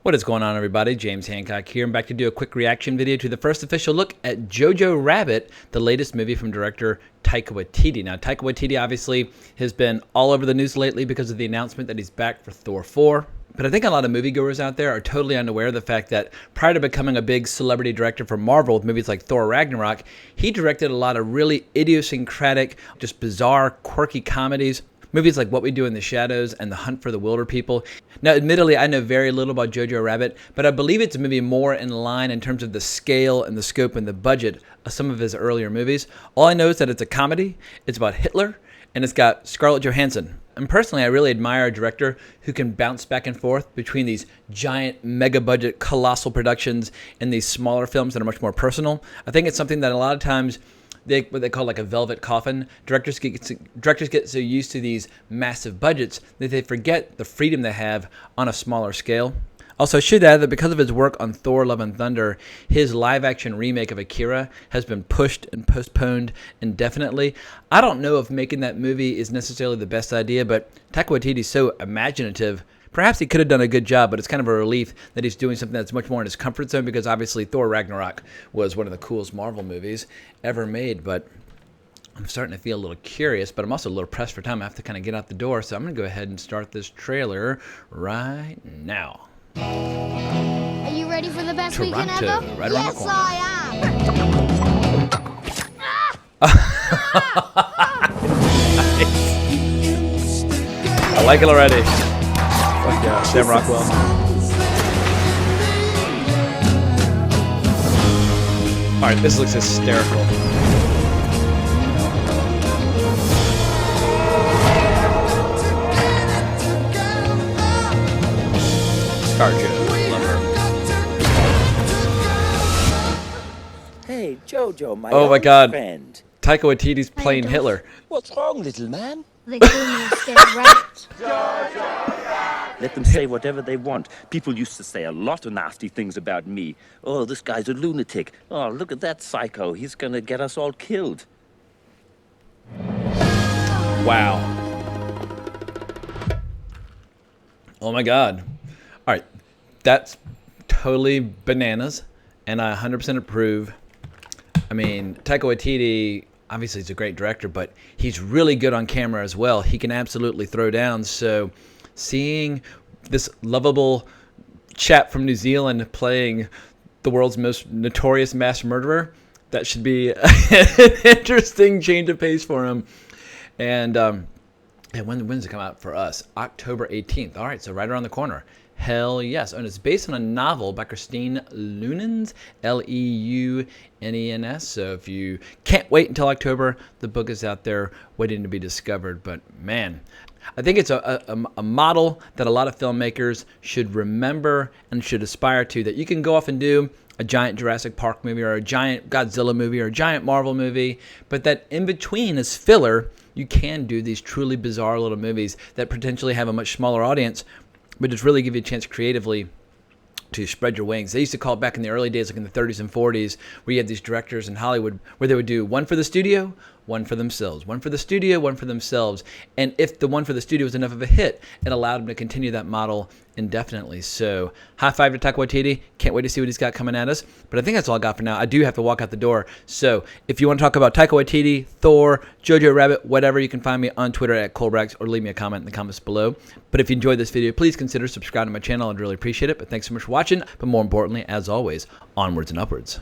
What is going on, everybody? James Hancock here. I'm back to do a quick reaction video to the first official look at Jojo Rabbit, the latest movie from director Taika Waititi. Now, Taika Waititi obviously has been all over the news lately because of the announcement that he's back for Thor 4. But I think a lot of moviegoers out there are totally unaware of the fact that prior to becoming a big celebrity director for Marvel with movies like Thor Ragnarok, he directed a lot of really idiosyncratic, just bizarre, quirky comedies. Movies like What We Do in the Shadows and The Hunt for the Wilder People. Now, admittedly, I know very little about Jojo Rabbit, but I believe it's a movie more in line in terms of the scale and the scope and the budget of some of his earlier movies. All I know is that it's a comedy, it's about Hitler, and it's got Scarlett Johansson. And personally, I really admire a director who can bounce back and forth between these giant, mega-budget, colossal productions and these smaller films that are much more personal. I think it's something that a lot of times what they call like a velvet coffin. Directors get so used to these massive budgets that they forget the freedom they have on a smaller scale. Also, I should add that because of his work on Thor Love and Thunder, his live-action remake of Akira has been pushed and postponed indefinitely. I don't know if making that movie is necessarily the best idea, but Taika Waititi is so imaginative. Perhaps he could have done a good job, but it's kind of a relief that he's doing something that's much more in his comfort zone, because obviously Thor Ragnarok was one of the coolest Marvel movies ever made. But I'm starting to feel a little curious, but I'm also a little pressed for time. I have to kind of get out the door, so I'm going to go ahead and start this trailer right now. Are you ready for the best weekend ever? Right around the corner. I like it already. Fuck yeah, Sam Rockwell. Alright, this looks hysterical. ScarJo, love her. Hey, Jojo, my Oh my God, friend. Taika Waititi's playing Hitler. What's wrong, little man? They call me a scared rabbit. Let them say whatever they want. People used to say a lot of nasty things about me. Oh, this guy's a lunatic. Oh, look at that psycho. He's gonna get us all killed. Wow. Oh my God. All right, that's totally bananas, and I 100% approve. I mean, Taika Waititi, obviously he's a great director, but he's really good on camera as well. He can absolutely throw down. So seeing this lovable chap from New Zealand playing the world's most notorious mass murderer, that should be an interesting change of pace for him. And when does it come out for us? October 18th. All right, so right around the corner. Hell yes. And it's based on a novel by Christine Leunens, Leunens. So if you can't wait until October, the book is out there waiting to be discovered. But man, I think it's a model that a lot of filmmakers should remember and should aspire to, that you can go off and do a giant Jurassic Park movie or a giant Godzilla movie or a giant Marvel movie, but that in between as filler, you can do these truly bizarre little movies that potentially have a much smaller audience, but just really give you a chance creatively to spread your wings. They used to call it back in the early days, like in the 30s and 40s, where you had these directors in Hollywood where they would do one for the studio, one for themselves, one for the studio, one for themselves. And if the one for the studio was enough of a hit, it allowed them to continue that model indefinitely. So high five to Taika Waititi. Can't wait to see what he's got coming at us. But I think that's all I got for now. I do have to walk out the door. So if you want to talk about Taika Waititi, Thor, Jojo Rabbit, whatever, you can find me on Twitter at Colbrax, or leave me a comment in the comments below. But if you enjoyed this video, please consider subscribing to my channel. I'd really appreciate it. But thanks so much for watching. But more importantly, as always, onwards and upwards.